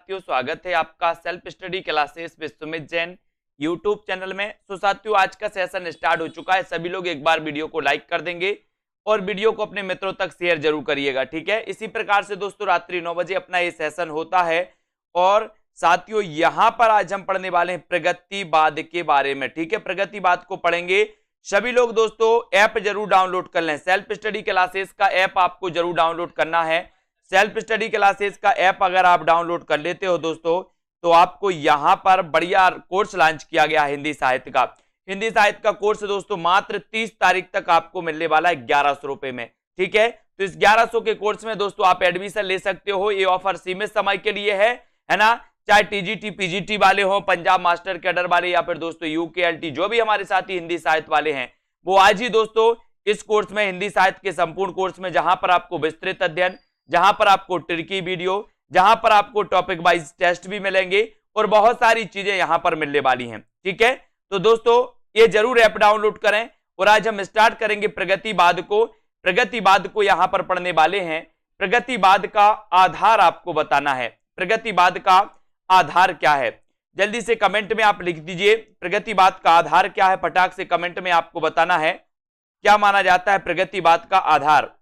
साथियों, स्वागत है आपका self study classes Vishwamit Jain YouTube channel में। तो साथियों, आज का सेशन स्टार्ट हो चुका है। सभी लोग एक बार वीडियो को लाइक कर देंगे और वीडियो को अपने मित्रों तक शेयर जरूर करिएगा, ठीक है। इसी प्रकार से दोस्तों रात्रि 9 बजे अपना ये सेशन होता है। और साथियों, यहां पर आज हम पढ़ने वाले हैं प्रगतिवाद के बारे में, ठीक है। प्रगतिवाद को पढ़ेंगे सभी लोग। दोस्तों ऐप जरूर डाउनलोड कर लें, सेल्फ स्टडी क्लासेस का ऐप आपको जरूर डाउनलोड करना है। सेल्फ स्टडी क्लासेस का ऐप अगर आप डाउनलोड कर लेते हो दोस्तों, तो आपको यहां पर बढ़िया कोर्स लॉन्च किया गया है हिंदी साहित्य का। हिंदी साहित्य का कोर्स दोस्तों मात्र 30 तारीख तक आपको मिलने वाला है 1100 रुपए में, ठीक है। तो इस 1100 के कोर्स में दोस्तों आप एडमिशन ले सकते हो। ये ऑफर सीमित समय के लिए है ना। चाहे टीजीटी पीजीटी वाले हो, पंजाब मास्टर कैडर वाले, या फिर दोस्तों यूकेएलटी जो भी हमारे साथी हिंदी साहित्य वाले हैं, वो आज ही दोस्तों इस कोर्स में, हिंदी साहित्य के संपूर्ण कोर्स में, जहां पर आपको विस्तृत अध्ययन, जहां पर आपको ट्रिकी वीडियो, जहां पर आपको टॉपिक वाइज टेस्ट भी मिलेंगे और बहुत सारी चीजें यहां पर मिलने वाली हैं, ठीक है। तो दोस्तों ये जरूर ऐप डाउनलोड करें। और आज हम स्टार्ट करेंगे प्रगतिवाद को। प्रगतिवाद को यहां पर पढ़ने वाले हैं। प्रगतिवाद का आधार आपको बताना है। प्रगतिवाद का आधार क्या है, जल्दी से कमेंट में आप लिख दीजिए। प्रगतिवाद का आधार क्या है, फटाक से कमेंट में आपको बताना है। क्या माना जाता है प्रगतिवाद का आधार,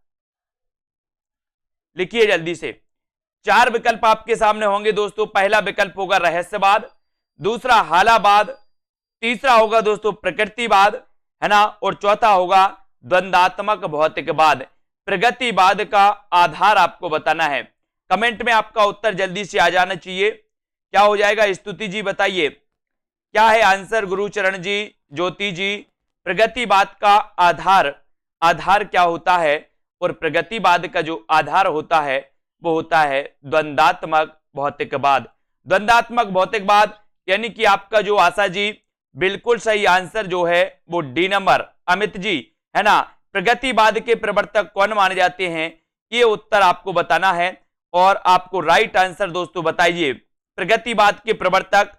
लिखिए जल्दी से। 4 विकल्प आपके सामने होंगे दोस्तों। पहला विकल्प होगा रहस्यवाद, दूसरा हालावाद, तीसरा होगा दोस्तों प्रकृतिवाद, है ना, और चौथा होगा द्वंद्वात्मक भौतिकवाद। प्रगतिवाद का आधार आपको बताना है। कमेंट में आपका उत्तर जल्दी से आ जाना चाहिए। क्या हो जाएगा, स्तुति जी बताइए क्या है आंसर। गुरुचरण जी, ज्योति जी, प्रगतिवाद का आधार क्या होता है। और प्रगतिवाद का जो आधार होता है वो होता है द्वंद्वात्मक भौतिकवाद। द्वंद्वात्मक भौतिकवाद यानी कि आपका जो आशा जी, बिल्कुल सही आंसर जो है वो डी नंबर। अमित जी, है ना। प्रगतिवाद के प्रवर्तक कौन माने जाते हैं, ये उत्तर आपको बताना है। और आपको राइट आंसर दोस्तों बताइए, प्रगतिवाद के प्रवर्तक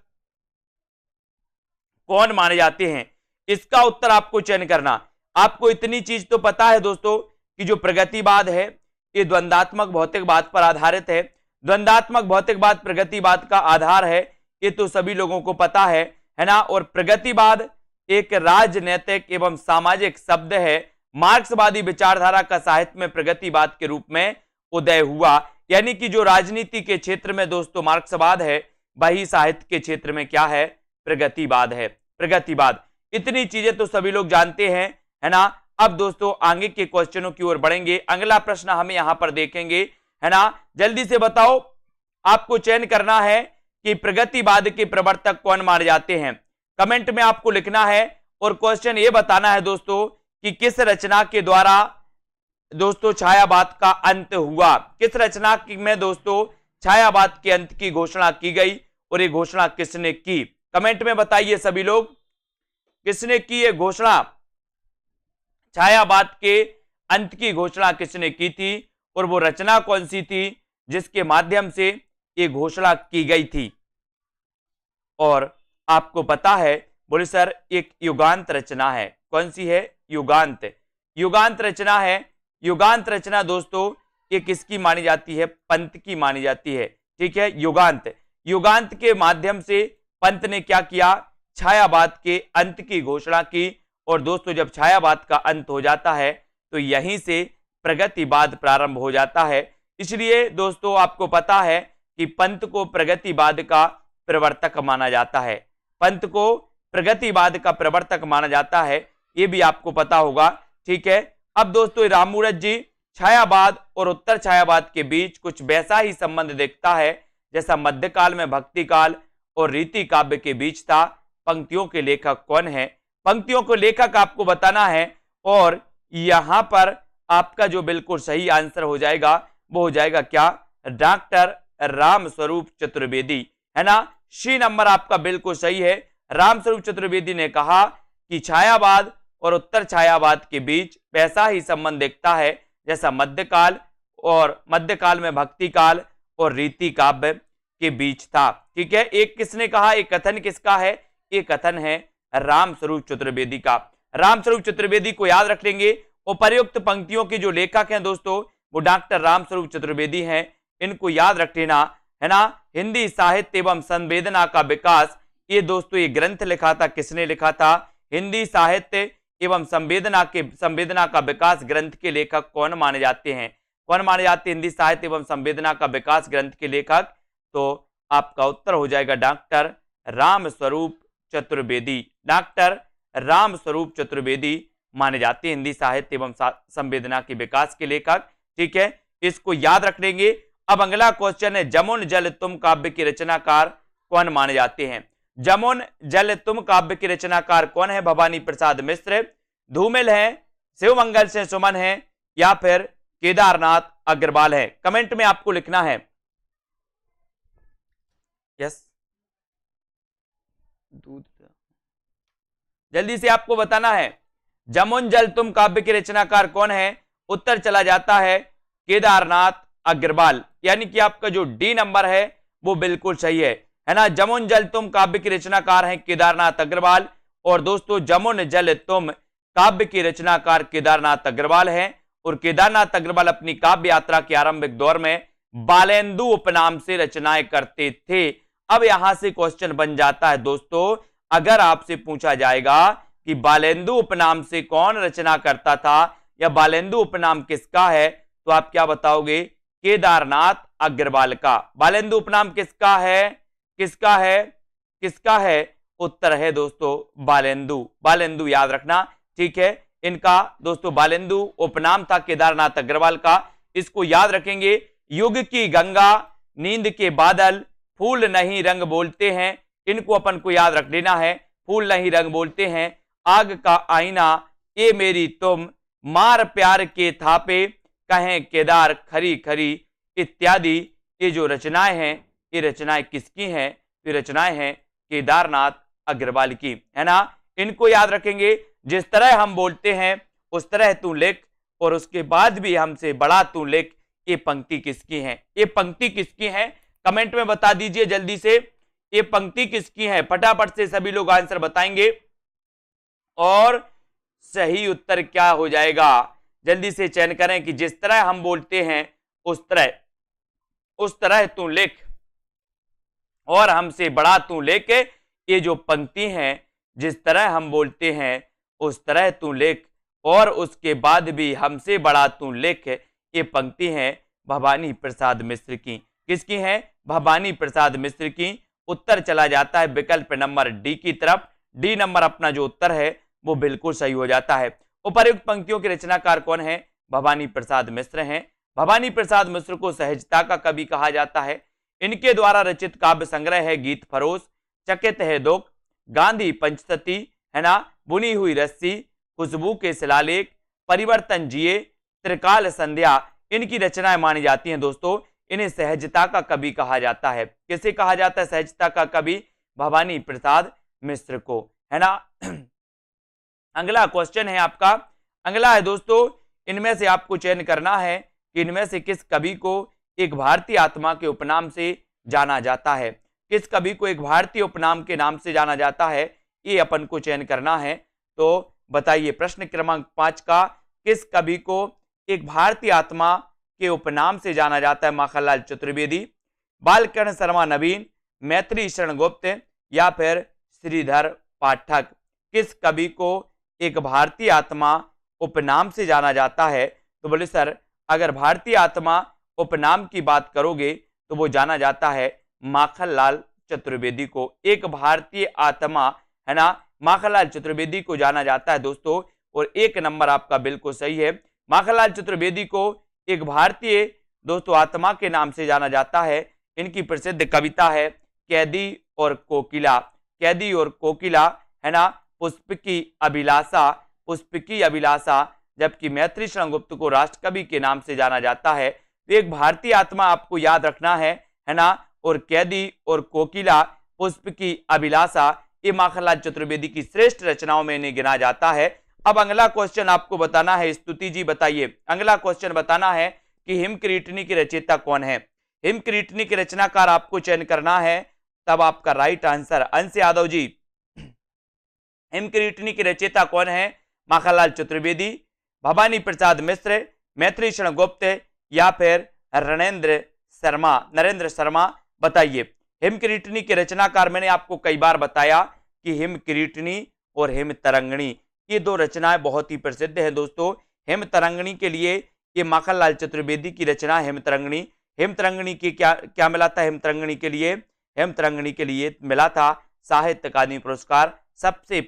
कौन माने जाते हैं, इसका उत्तर आपको चयन करना। आपको इतनी चीज तो पता है दोस्तों कि जो प्रगतिवाद है ये द्वंद्वात्मक भौतिकवाद पर आधारित है। द्वंद्वात्मक भौतिकवाद प्रगतिवाद का आधार है, ये तो सभी लोगों को पता है ना। और प्रगतिवाद एक राजनैतिक एवं सामाजिक शब्द है। मार्क्सवादी विचारधारा का साहित्य में प्रगतिवाद के रूप में उदय हुआ। यानी कि जो राजनीति के क्षेत्र में दोस्तों मार्क्सवाद है, वही साहित्य के क्षेत्र में क्या है, प्रगतिवाद है। प्रगतिवाद, इतनी चीजें तो सभी लोग जानते हैं, है ना। अब दोस्तों आगे के क्वेश्चनों की ओर बढ़ेंगे। अगला प्रश्न हम यहां पर देखेंगे, है ना। जल्दी से बताओ, आपको चयन करना है कि प्रगतिवाद के प्रवर्तक कौन माने जाते हैं। कमेंट में आपको लिखना है और क्वेश्चन ये बताना है दोस्तों कि किस रचना के द्वारा दोस्तों छायावाद का अंत हुआ। किस रचना में दोस्तों छायावाद के अंत की घोषणा की गई और ये घोषणा किसने की। कमेंट में बताइए सभी लोग, किसने की ये घोषणा, छायावाद के अंत की घोषणा किसने की थी और वो रचना कौन सी थी जिसके माध्यम से ये घोषणा की गई थी। और आपको पता है, बोले सर एक युगांत रचना है। कौन सी है, युगांत। युगांत रचना है। युगांत रचना दोस्तों ये किसकी मानी जाती है, पंत की मानी जाती है, ठीक है। युगांत, युगांत के माध्यम से पंत ने क्या किया, छायावाद के अंत की घोषणा की। और दोस्तों जब छायावाद का अंत हो जाता है तो यहीं से प्रगतिवाद प्रारंभ हो जाता है। इसलिए दोस्तों आपको पता है कि पंत को प्रगतिवाद का प्रवर्तक माना जाता है। पंत को प्रगतिवाद का प्रवर्तक माना जाता है, ये भी आपको पता होगा, ठीक है। अब दोस्तों राममूरत जी, छायावाद और उत्तर छायावाद के बीच कुछ वैसा ही संबंध देखता है जैसा मध्यकाल में भक्ति काल और रीति काव्य के बीच था। पंक्तियों के लेखक कौन है, पंक्तियों को लेखक आपको बताना है। और यहां पर आपका जो बिल्कुल सही आंसर हो जाएगा वो हो जाएगा क्या, डॉक्टर रामस्वरूप चतुर्वेदी, है ना। सी नंबर आपका बिल्कुल सही है। रामस्वरूप चतुर्वेदी ने कहा कि छायावाद और उत्तर छायावाद के बीच वैसा ही संबंध देखता है जैसा मध्यकाल में भक्ति काल और रीति काव्य के बीच था, ठीक है। एक किसने कहा, एक कथन किसका है, एक कथन है रामस्वरूप चतुर्वेदी का। रामस्वरूप चतुर्वेदी को याद रख लेंगे। उपर्युक्त पंक्तियों के जो लेखक हैं दोस्तों वो डॉक्टर रामस्वरूप चतुर्वेदी हैं, इनको याद रख लेना, है ना। हिंदी साहित्य एवं संवेदना का विकास, ये दोस्तों ये ग्रंथ लिखा था, किसने लिखा था? हिंदी साहित्य एवं संवेदना का विकास ग्रंथ के लेखक कौन माने जाते हैं? कौन माने जाते हैं हिंदी साहित्य एवं संवेदना का विकास ग्रंथ के लेखक? तो आपका उत्तर हो जाएगा डॉक्टर रामस्वरूप चतुर्वेदी। डॉक्टर रामस्वरूप चतुर्वेदी माने जाते हैं हिंदी साहित्य एवं संवेदना के विकास के लेखक। ठीक है, इसको याद रख लेंगे। अब अगला क्वेश्चन है, जमुन जल तुम काव्य के रचनाकार कौन माने जाते हैं? जमुन जल तुम काव्य के रचनाकार कौन है? भवानी प्रसाद मिश्र, धूमिल है, शिवमंगल से सुमन है, या फिर केदारनाथ अग्रवाल है? कमेंट में आपको लिखना है। यस, दूध जल्दी से आपको बताना है। जमुन जल तुम काव्य के रचनाकार कौन है? उत्तर चला जाता है केदारनाथ अग्रवाल, यानी कि आपका जो डी नंबर है वो बिल्कुल सही है ना। जमुन जल तुम काव्य के रचनाकार हैं केदारनाथ अग्रवाल। और दोस्तों जमुन जल तुम काव्य के रचनाकार केदारनाथ अग्रवाल हैं। और केदारनाथ अग्रवाल अपनी काव्य यात्रा के आरंभिक दौर में बालेंदु उपनाम से रचनाएं करते थे। अब यहां से क्वेश्चन बन जाता है दोस्तों, अगर आपसे पूछा जाएगा कि बालेंदु उपनाम से कौन रचना करता था या बालेंदु उपनाम किसका है, तो आप क्या बताओगे? केदारनाथ अग्रवाल का। बालेंदु उपनाम किसका है? किसका है? किसका है? उत्तर है दोस्तों बालेंदु। बालेंदु याद रखना। ठीक है, इनका दोस्तों बालेंदु उपनाम था केदारनाथ अग्रवाल का। इसको याद रखेंगे। युग की गंगा, नींद के बादल, फूल नहीं रंग बोलते हैं, इनको अपन को याद रख लेना है। फूल नहीं रंग बोलते हैं, आग का आईना, ये मेरी तुम, मार प्यार के थापे, कहें केदार खरी खरी इत्यादि, ये जो रचनाएं हैं ये रचनाएं किसकी हैं? ये रचनाएं हैं केदारनाथ अग्रवाल की, है ना। इनको याद रखेंगे। जिस तरह हम बोलते हैं उस तरह तू लिख, और उसके बाद भी हमसे बड़ा तू लिख, ये पंक्ति किसकी है? ये पंक्ति किसकी है? कमेंट में बता दीजिए जल्दी से, ये पंक्ति किसकी है? फटाफट से सभी लोग आंसर बताएंगे। और सही उत्तर क्या हो जाएगा? जल्दी से चयन करें कि जिस तरह हम बोलते हैं उस तरह तू लिख, और हमसे बड़ा तू लिख, ये जो पंक्ति है, जिस तरह हम बोलते हैं उस तरह तू लिख, और उसके बाद भी हमसे बड़ा तू लिख, ये पंक्ति है भवानी प्रसाद मिश्र की। किसकी है? भवानी प्रसाद मिश्र की। उत्तर चला जाता है विकल्प नंबर डी की तरफ। डी नंबर अपना जो उत्तर है वो बिल्कुल सही हो जाता है। उपर्युक्त पंक्तियों के रचनाकार कौन है? भवानी प्रसाद मिश्र हैं। भवानी प्रसाद मिश्र को सहजता का कवि कहा जाता है। इनके द्वारा रचित काव्य संग्रह है गीत फरोश, चकित है दुख, गांधी पंचसती, है ना, बुनी हुई रस्सी, खुशबू के शिलालेख, परिवर्तन जिए, त्रिकाल संध्या, इनकी रचनाएं मानी जाती हैं। दोस्तों इन्हें सहजता का कवि कहा जाता है। किसे कहा जाता है सहजता का कवि? भवानी प्रसाद मिश्र को, है ना। अगला क्वेश्चन है आपका, अगला है दोस्तों, इनमें से आपको चयन करना है कि इनमें से किस कवि को एक भारतीय आत्मा के उपनाम से जाना जाता है। किस कवि को एक भारतीय उपनाम के नाम से जाना जाता है, ये अपन को चयन करना है। तो बताइए प्रश्न क्रमांक 5 का, किस कवि को एक भारतीय आत्मा के उपनाम से जाना जाता है? माखनलाल चतुर्वेदी, बालकर्ण शर्मा नवीन, मैत्री शरण गुप्त, या फिर श्रीधर पाठक। किस कवि को एक भारतीय आत्मा उपनाम से जाना जाता है? तो बोले सर अगर भारतीय आत्मा उपनाम की बात करोगे तो वो जाना जाता है माखनलाल चतुर्वेदी को। एक भारतीय आत्मा, है ना, माखनलाल चतुर्वेदी को जाना जाता है दोस्तों। और एक नंबर आपका बिल्कुल सही है। माखनलाल चतुर्वेदी को एक भारतीय दोस्तों आत्मा के नाम से जाना जाता है। इनकी प्रसिद्ध कविता है कैदी और कोकिला। कैदी और कोकिला, है ना, पुष्पकी अभिलाषा, पुष्पकी अभिलाषा, जबकि मैत्री शरण गुप्त को राष्ट्रकवि के नाम से जाना जाता है। तो एक भारतीय आत्मा आपको याद रखना है ना। और कैदी और कोकिला, पुष्पकी अभिलाषा, ये माखनलाल चतुर्वेदी की श्रेष्ठ रचनाओं में इन्हें गिना जाता है। अब अगला क्वेश्चन आपको बताना है, स्तुति जी बताइए, अगला क्वेश्चन बताना है कि हिमक्रीटनी की रचयिता कौन है? हिमक्रीटनी के रचनाकार आपको चयन करना है, तब आपका राइट आंसर। अंश यादव जी, हिमक्रीटनी की रचयिता कौन है? माखनलाल चतुर्वेदी, भवानी प्रसाद मिश्र, मैत्री शरण गुप्त, या फिर नरेंद्र शर्मा। बताइए। हिमकिरीटिनी के रचनाकार मैंने आपको कई बार बताया कि हिमकिरीटिनी और हिमतरंगिणी ये दो रचनाएं बहुत ही प्रसिद्ध हैं दोस्तों। हिमतरंगिणी के लिए ये माखनलाल चतुर्वेदी की रचना हिमतरंगिणी। हिमतरंगिणी की क्या क्या मिला था? हिमतरंगिणी के लिए मिला था साहित्य अकादमी पुरस्कार। सबसे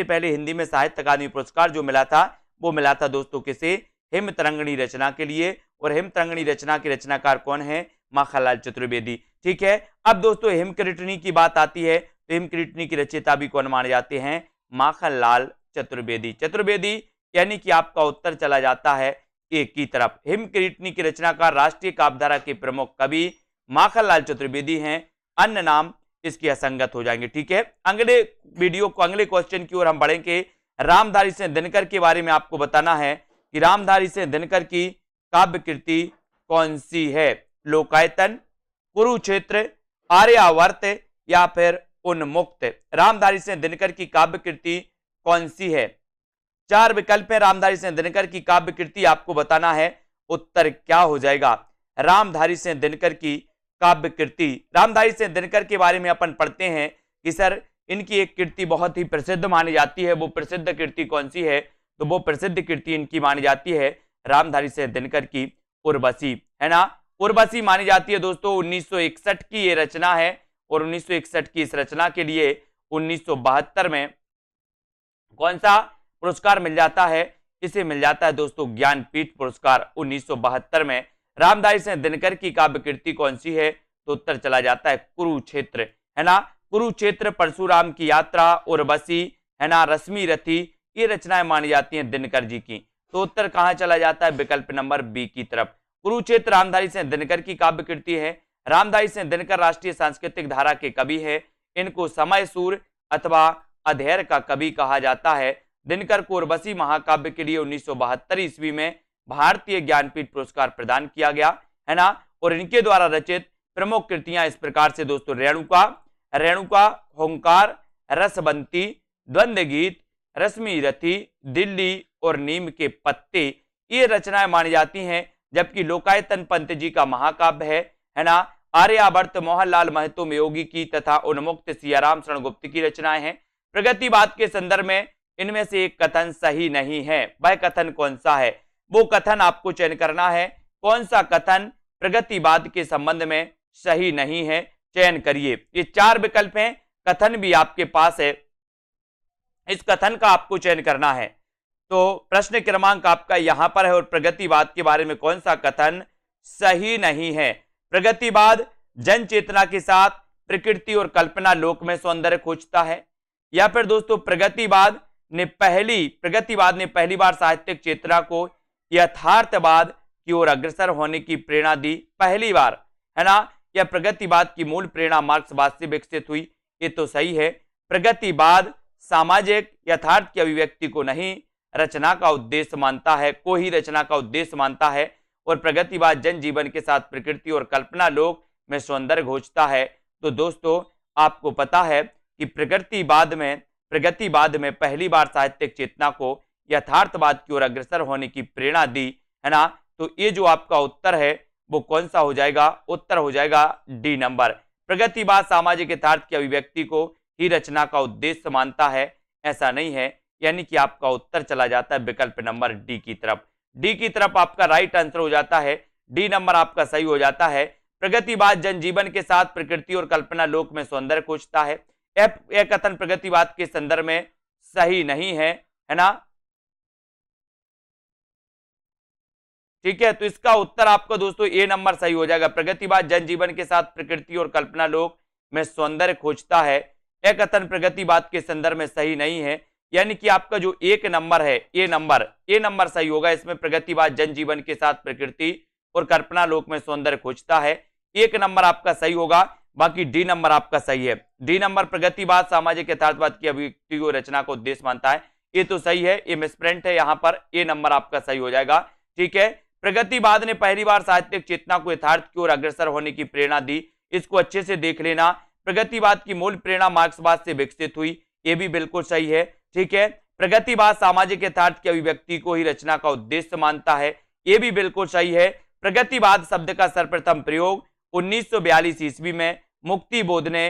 पहले हिंदी में साहित्य अकादमी पुरस्कार जो मिला था वो मिला था दोस्तों किसे? हिमतरंगिणी रचना के लिए। और हिमतरंगिणी रचना के रचनाकार कौन है? माखनलाल चतुर्वेदी। ठीक है, अब दोस्तों हिमकिरीटिनी की बात आती है तो हिमकिरीटिनी की रचयिता भी कौन माने जाते हैं? माखनलाल चतुर्वेदी यानी कि आपका उत्तर चला जाता है एक की तरफ। हिमकिरीटिनी की रचनाकार राष्ट्रीय काव्यधारा के प्रमुख कवि माखनलाल चतुर्वेदी हैं, अन्य नाम इसके असंगत हो जाएंगे। ठीक है, अगले क्वेश्चन की ओर हम बढ़ेंगे। रामधारी सिंह दिनकर के बारे में आपको बताना है कि रामधारी सिंह दिनकर की काव्य कृति कौन सी है? लोकायतन, कुरुक्षेत्र, आर्यावर्त या फिर उन्मुक्त। रामधारी सिंह दिनकर की काव्य कृति कौन सी है? 4 विकल्प है रामधारी सिंह दिनकर की काव्य कृति, आपको बताना है उत्तर क्या हो जाएगा। रामधारी सिंह दिनकर की काव्य कृति, रामधारी सिंह दिनकर के बारे में अपन पढ़ते हैं कि सर इनकी एक कृति बहुत ही प्रसिद्ध मानी जाती है। वो प्रसिद्ध कृति कौन सी है? तो वो प्रसिद्ध कृति इनकी मानी जाती है रामधारी सिंह दिनकर की उर्वशी, है ना। उर्वशी मानी जाती है दोस्तों। 1961 की ये रचना है और 1961 की इस रचना के लिए 1972 में कौन सा पुरस्कार मिल जाता है? इसे मिल जाता है दोस्तों ज्ञानपीठ पुरस्कार 1972 में। रामधारी सिंह दिनकर की काव्य कृति कौन सी है? तो उत्तर चला जाता है कुरुक्षेत्र, है ना। कुरुक्षेत्र, परशुराम की यात्रा, उर्वशी, है ना, रश्मि रथी, ये रचनाएं मानी जाती हैं दिनकर जी की। तो उत्तर कहां चला जाता है? विकल्प नंबर बी की तरफ। कुरुक्षेत्र रामधारी सिंह दिनकर की काव्य कृति है। रामधारी सिंह दिनकर राष्ट्रीय सांस्कृतिक धारा के कवि है। इनको समय सूर अथवा अधेर का कवि कहा जाता है। दिनकर को उर्वशी महाकाव्य के लिए 1972 ईस्वी में भारतीय ज्ञानपीठ पुरस्कार प्रदान किया गया, है ना। और इनके द्वारा रचित प्रमुख कृतियां इस प्रकार से दोस्तों: रेणुका, होंकार, रसबंती, द्वंद्व गीत, रश्मि रथी, दिल्ली और नीम के पत्ते, ये रचनाएं मानी जाती हैं। जबकि लोकायतन पंत जी का महाकाव्य है ना। आर्यावर्त मोहनलाल महतो मेयोगी की तथा उन्मुक्त सियाराम शरण गुप्त की रचनाएं हैं। प्रगतिवाद के संदर्भ में इनमें से एक कथन सही नहीं है। वह कथन कौन सा है? वो कथन आपको चयन करना है। कौन सा कथन प्रगतिवाद के संबंध में सही नहीं है? चयन करिए। ये 4 विकल्प हैं, कथन भी आपके पास है, इस कथन का आपको चयन करना है। तो प्रश्न क्रमांक आपका यहां पर है और प्रगतिवाद के बारे में कौन सा कथन सही नहीं है? प्रगतिवाद जन चेतना के साथ प्रकृति और कल्पना लोक में सौंदर्य खोजता है, या फिर दोस्तों प्रगतिवाद ने पहली बार साहित्यिक चेतना को यथार्थवाद की ओर अग्रसर होने की प्रेरणा दी, पहली बार, है ना। या प्रगतिवाद की मूल प्रेरणा मार्क्सवाद से विकसित हुई? ये तो सही है। प्रगतिवाद सामाजिक यथार्थ की अभिव्यक्ति को नहीं रचना का उद्देश्य मानता है, को ही रचना का उद्देश्य मानता है। और प्रगतिवाद जन जीवन के साथ प्रकृति और कल्पना लोक में सौंदर्य खोजता है। तो दोस्तों आपको पता है कि प्रगतिवाद में पहली बार साहित्यिक चेतना को यथार्थवाद की ओर अग्रसर होने की प्रेरणा दी, है ना। तो ये जो आपका उत्तर है वो कौन सा हो जाएगा? उत्तर हो जाएगा डी नंबर। प्रगतिवाद सामाजिक यथार्थ की अभिव्यक्ति को ही रचना का उद्देश्य मानता है, ऐसा नहीं है। यानी कि आपका उत्तर चला जाता है विकल्प नंबर डी की तरफ। डी की तरफ आपका राइट आंसर हो जाता है, डी नंबर आपका सही हो जाता है। प्रगतिवाद जनजीवन के साथ प्रकृति और कल्पना लोक में सौंदर्य खोजता है। यह कथन प्रगतिवाद के संदर्भ में सही नहीं है ना। ठीक है, तो इसका उत्तर आपका दोस्तों ए नंबर सही हो जाएगा। प्रगतिवाद जनजीवन के साथ प्रकृति और कल्पना लोक में सौंदर्य खोजता है, यह कथन प्रगतिवाद के संदर्भ में सही नहीं है। यानी कि आपका जो एक नंबर है, ए नंबर सही होगा। इसमें प्रगतिवाद जनजीवन के साथ प्रकृति और कल्पना लोक में सौंदर्य खोजता है, एक नंबर आपका सही होगा। बाकी डी नंबर आपका सही है। डी नंबर प्रगतिवाद सामाजिक यथार्थवाद की अभिव्यक्ति को रचना को उद्देश्य मानता है, ये तो सही है, ये मिसप्रिंट है यहाँ पर, ए नंबर आपका सही हो जाएगा। ठीक है, प्रगतिवाद ने पहली बार साहित्यिक चेतना को यथार्थ की ओर अग्रसर होने की प्रेरणा दी, इसको अच्छे से देख लेना। प्रगतिवाद की मूल प्रेरणा मार्क्सवाद से विकसित हुई, ये भी बिल्कुल सही है। ठीक है, प्रगतिवाद सामाजिक यथार्थ की अभिव्यक्ति को ही रचना का उद्देश्य मानता है, ये भी बिल्कुल सही है। प्रगतिवाद शब्द का सर्वप्रथम प्रयोग 1942 ईस्वी में मुक्तिबोध ने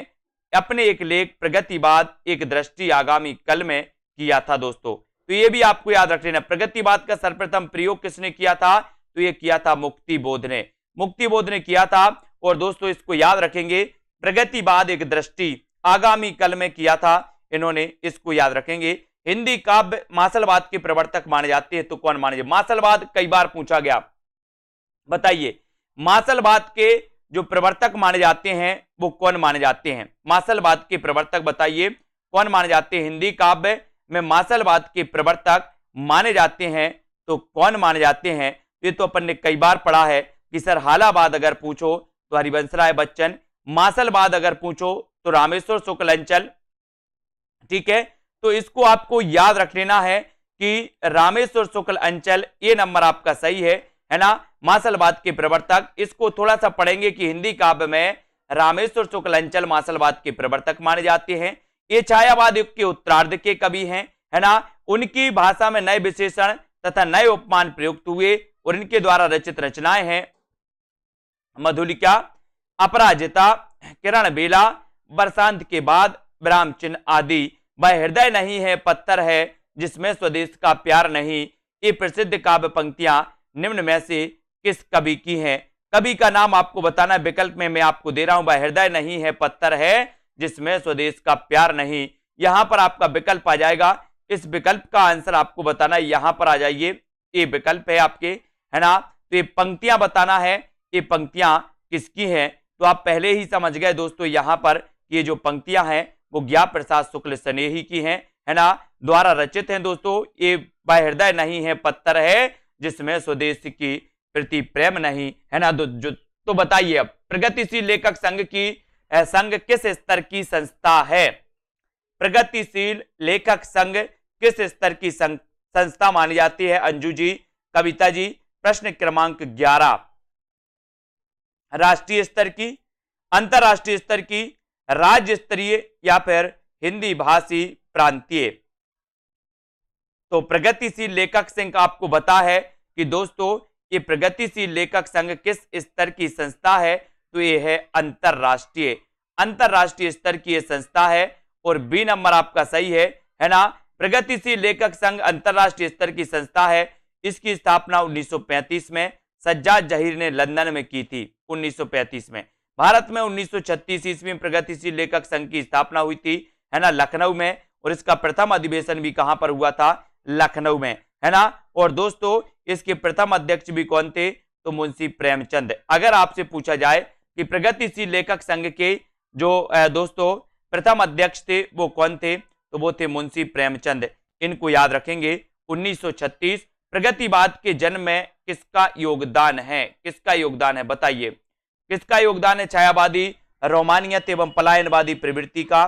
अपने एक लेख प्रगतिवाद एक दृष्टि आगामी कल में किया था दोस्तों। तो ये भी आपको याद रख लेना, प्रगतिवाद का सर्वप्रथम प्रयोग किसने किया था, तो ये किया था मुक्तिबोध ने, मुक्तिबोध ने किया था। और दोस्तों इसको याद रखेंगे, प्रगतिवाद एक दृष्टि आगामी कल में किया था इन्होंने, इसको याद रखेंगे। हिंदी काव्य मासलवाद के प्रवर्तक माने जाते हैं, तो कौन माने जाते, मासलवाद कई बार पूछा गया, बताइए मासलवाद के जो प्रवर्तक माने जाते हैं वो कौन माने जाते हैं, मासलवाद के प्रवर्तक बताइए कौन माने जाते हैं, हिंदी काव्य में मासलवाद के प्रवर्तक माने जाते हैं तो कौन माने जाते हैं। ये तो अपन ने कई बार पढ़ा है कि सर हालाबाद अगर पूछो तो हरिवंश राय बच्चन, मासलवाद अगर पूछो तो रामेश्वर शुक्ल अंचल, ठीक है। तो इसको आपको याद रख लेना है कि रामेश्वर शुक्ल अंचल, ये नंबर आपका सही है ना, मासलवाद के प्रवर्तक। इसको थोड़ा सा पढ़ेंगे कि हिंदी काव्य में रामेश्वर शुक्ल अंचल मासलवाद के प्रवर्तक माने जाते हैं। ये छायावाद युग के उत्तरार्ध के कवि हैं, है ना, उनकी भाषा में नए विशेषण तथा नए उपमान प्रयुक्त हुए और इनके द्वारा रचित रचनाएं हैं मधुलिका, अपराजिता, किरण बेला, बरसांत के बाद, विराम चिन्ह आदि। वह हृदय नहीं है पत्थर है जिसमें स्वदेश का प्यार नहीं, ये प्रसिद्ध काव्य पंक्तियां निम्न में से किस कवि की हैं। कवि का नाम आपको बताना है, विकल्प में मैं आपको दे रहा हूं, वह हृदय नहीं है पत्थर है जिसमें स्वदेश का प्यार नहीं। यहां पर आपका विकल्प आ जाएगा, इस विकल्प का आंसर आपको बताना है, यहां पर आ जाइए, ये विकल्प है आपके, है ना। तो ये पंक्तियां बताना है, ये पंक्तियां किसकी हैं, तो आप पहले ही समझ गए दोस्तों यहां पर ये जो पंक्तियां हैं वो ज्ञा प्रसाद शुक्ल स्नेही की हैं, है ना, द्वारा रचित हैं दोस्तों। ये वह हृदय नहीं है पत्थर है जिसमें स्वदेश की प्रति प्रेम नहीं, है ना। तो बताइए अब प्रगतिशील लेखक संघ किस स्तर की संस्था है, प्रगतिशील लेखक संघ किस स्तर की संस्था मानी जाती है, अंजू जी, कविता जी। प्रश्न क्रमांक 11, राष्ट्रीय स्तर की, अंतरराष्ट्रीय स्तर की, राज्य स्तरीय या फिर हिंदी भाषी प्रांतीय। तो प्रगतिशील लेखक संघ आपको बता है कि दोस्तों ये प्रगतिशील लेखक संघ किस स्तर की संस्था है, तो ये है अंतरराष्ट्रीय, अंतरराष्ट्रीय स्तर की ये संस्था है। और बी नंबर आपका सही है ना, प्रगतिशील लेखक संघ अंतरराष्ट्रीय स्तर की संस्था है। इसकी स्थापना 1935 में सज्जाद जहीर ने लंदन में की थी, 1935 में। भारत में 1936 ईस्वी में प्रगतिशील लेखक संघ की स्थापना हुई थी, है ना, लखनऊ में। और इसका प्रथम अधिवेशन भी कहां पर हुआ था, लखनऊ में, है ना। और दोस्तों इसके प्रथम अध्यक्ष भी कौन थे, तो मुंशी प्रेमचंद। अगर आपसे पूछा जाए कि प्रगतिशील लेखक संघ के जो दोस्तों प्रथम अध्यक्ष थे वो कौन थे, तो वो थे मुंशी प्रेमचंद। इनको याद रखेंगे। 1936 प्रगतिवाद के जन्म में किसका योगदान है, किसका योगदान है बताइए, किसका योगदान है, छायावादी, रोमानियत एवं पलायनवादी प्रवृत्ति का,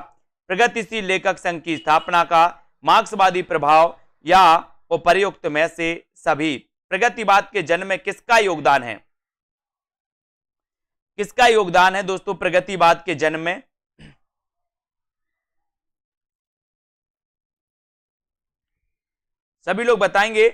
प्रगतिशील लेखक संघ की स्थापना का, मार्क्सवादी प्रभाव या उपर्युक्त में से सभी। प्रगतिवाद के जन्म में किसका योगदान है, किसका योगदान है दोस्तों प्रगतिवाद के जन्म में, सभी लोग बताएंगे।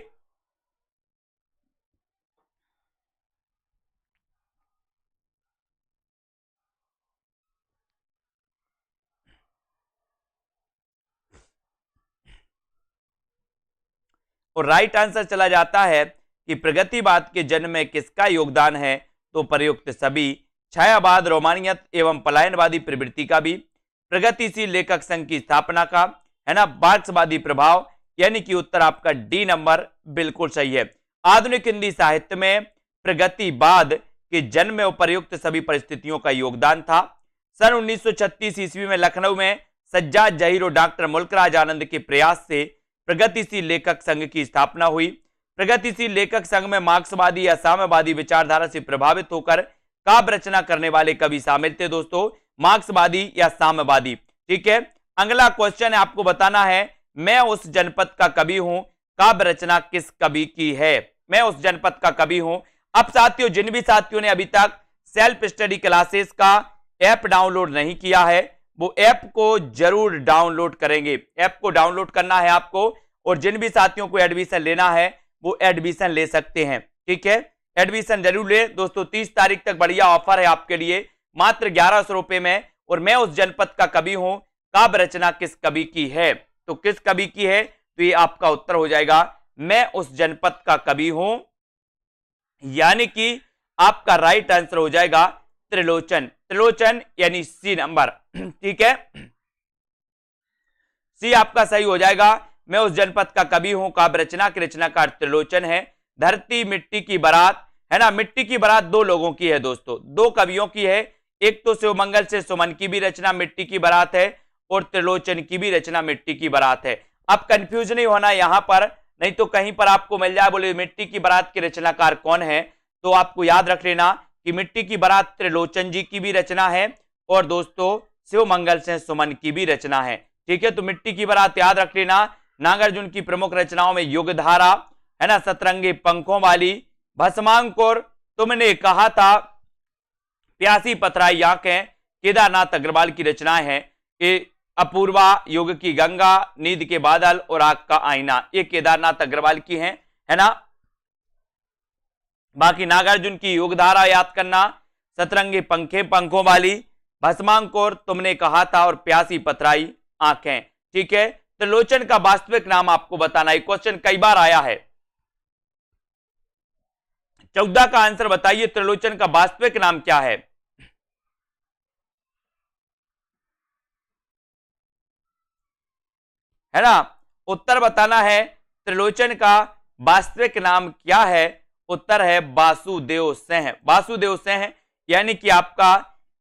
और राइट आंसर चला जाता है कि प्रगतिवाद के जन्म में किसका योगदान है, तो प्रयुक्त सभी, छायावाद, रोमानियत एवं पलायनवादी प्रवृत्ति का भी, प्रगतिशील लेखक संघ की स्थापना का, है ना, मार्क्सवादी प्रभाव, यानी कि उत्तर आपका डी नंबर बिल्कुल सही है। आधुनिक हिंदी साहित्य में प्रगतिवाद के जन्म में उपर्युक्त सभी परिस्थितियों का योगदान था। सन 1936 ईस्वी में लखनऊ में सज्जाद जहीर और डॉक्टर मुल्कराज आनंद के प्रयास से प्रगतिशील लेखक संघ की स्थापना हुई। प्रगतिशील लेखक संघ में मार्क्सवादी या साम्यवादी विचारधारा से प्रभावित होकर काव्य रचना करने वाले कवि शामिल थे दोस्तों, मार्क्सवादी या साम्यवादी। ठीक है, अगला क्वेश्चन है, आपको बताना है मैं उस जनपद का कवि हूं, काव्य रचना किस कवि की है, मैं उस जनपद का कवि हूं। अब साथियों, जिन भी साथियों ने अभी तक सेल्फ स्टडी क्लासेस का ऐप डाउनलोड नहीं किया है वो ऐप को जरूर डाउनलोड करेंगे, ऐप को डाउनलोड करना है आपको। और जिन भी साथियों को एडमिशन लेना है वो एडमिशन ले सकते हैं। ठीक है, एडमिशन जरूर ले दोस्तों। 30 तारीख तक बढ़िया ऑफर है आपके लिए, मात्र 1100 रुपए में। और मैं उस जनपद का कवि हूं, काव्य रचना किस कवि की है? तो किस कवि की है? तो ये आपका उत्तर हो जाएगा, मैं उस जनपद का कवि हूं, यानी कि आपका राइट आंसर हो जाएगा त्रिलोचन। त्रिलोचन यानी सी नंबर, ठीक है, सी आपका सही हो जाएगा। मैं उस जनपद का कवि हूं, काव्य रचना के रचनाकार त्रिलोचन है। धरती मिट्टी की बारात है ना, मिट्टी की बारात दो लोगों की है दोस्तों, दो कवियों की है। एक तो शिवमंगल से सुमन की भी रचना मिट्टी की बारात है, और त्रिलोचन की भी रचना मिट्टी की बारात है। अब कंफ्यूज नहीं होना यहां पर, नहीं तो कहीं पर आपको मिल जाए बोले मिट्टी की बारात के रचनाकार कौन है, तो आपको याद रख लेना कि मिट्टी की बारात त्रिलोचन जी की भी रचना है, और दोस्तों शिवमंगल से सुमन की भी रचना है, ठीक है। तो मिट्टी की बारात याद रख लेना। नागार्जुन की प्रमुख रचनाओं में युगधारा है ना, सतरंगी पंखों वाली, भस्मांकुर, तुमने कहा था, प्यासी पथराई आंखें, केदारनाथ अग्रवाल की रचनाएं हैं। ये अपूर्वा, युग की गंगा, नींद के बादल और आग का आईना, ये केदारनाथ अग्रवाल की हैं, है ना। बाकी नागार्जुन की युगधारा याद करना, सतरंगी पंखों वाली, भस्मांकुर, तुमने कहा था, और प्यासी पथराई आंखें, ठीक है। त्रिलोचन का वास्तविक नाम आपको बताना है, क्वेश्चन कई बार आया है। 14 का आंसर बताइए, त्रिलोचन का वास्तविक नाम क्या है? है ना, उत्तर बताना है, त्रिलोचन का वास्तविक नाम क्या है? उत्तर है वासुदेव सिंह। वासुदेव सिंह यानी कि आपका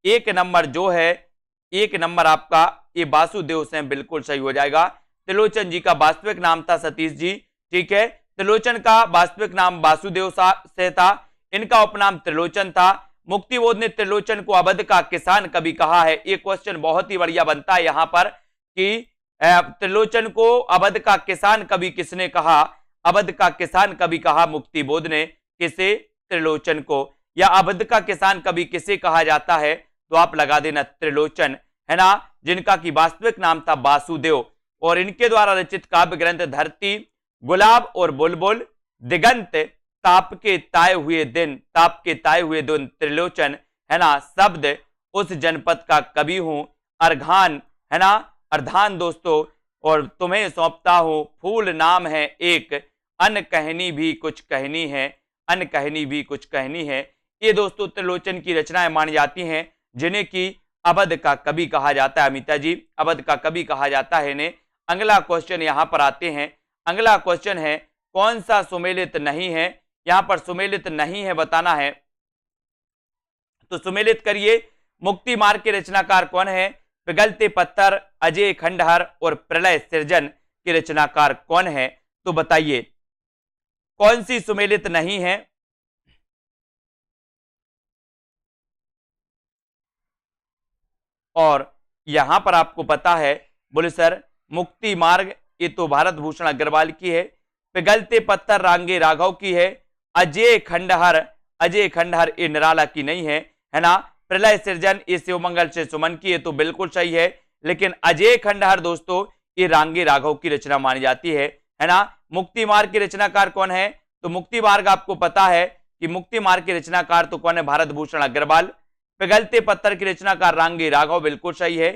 एक नंबर जो है, एक नंबर आपका ये वासुदेव सिंह बिल्कुल सही हो जाएगा। त्रिलोचन जी का वास्तविक नाम था सतीश जी, ठीक है। त्रिलोचन का वास्तविक नाम वासुदेव से था, इनका उपनाम त्रिलोचन था। मुक्तिबोध ने त्रिलोचन को अवध का किसान कवि कहा है। ये क्वेश्चन बहुत ही बढ़िया बनता है यहां पर कि त्रिलोचन को अवध का किसान कवि किसने कहा? अवध का किसान कवि कहा मुक्तिबोध ने, किसे? त्रिलोचन को। या अवध का किसान कवि किसे कहा जाता है? तो आप लगा देना त्रिलोचन, है ना, जिनका की वास्तविक नाम था वासुदेव। और इनके द्वारा रचित काव्य ग्रंथ धरती, गुलाब और बुलबुल, दिगंत, ताप के ताए हुए दिन, ताप के ताए हुए दिन, त्रिलोचन, है ना, शब्द, उस जनपद का कवि हूं, अर्घान, है ना, अर्धान दोस्तों, और तुम्हें सौंपता हूं, फूल नाम है एक, अन कहनी भी कुछ कहनी है, अन कहनी भी कुछ कहनी है। ये दोस्तों त्रिलोचन की रचनाएं मानी जाती हैं, जिन्हें की अवध का कवि कहा जाता है। अमिता जी, अवध का कवि कहा जाता है इन्हें। अगला क्वेश्चन यहां पर आते हैं। अगला क्वेश्चन है, कौन सा सुमेलित नहीं है? यहां पर सुमेलित नहीं है बताना है, तो सुमेलित करिए। मुक्ति मार्ग के रचनाकार कौन है? पिघलते पत्थर, अजय खंडहर और प्रलय सृजन के रचनाकार कौन है? तो बताइए कौन सी सुमेलित नहीं है? और यहां पर आपको पता है, बोले सर मुक्ति मार्ग ये तो भारत भूषण अग्रवाल की है, पिघलते पत्थर रांगे राघव की है, अजय खंडहर ये निराला की नहीं है ना, प्रलय सृजन ये शिवमंगल से सुमन की है, तो बिल्कुल सही है। लेकिन अजय खंडहर दोस्तों ये रांगे राघव की रचना मानी जाती है ना। मुक्ति मार्ग के रचनाकार कौन है? तो मुक्ति मार्ग आपको पता है कि मुक्ति मार्ग के रचनाकार तो कौन है? भारत भूषण अग्रवाल। पिघलते पत्थर की रचनाकार रांगे राघव, बिल्कुल सही है।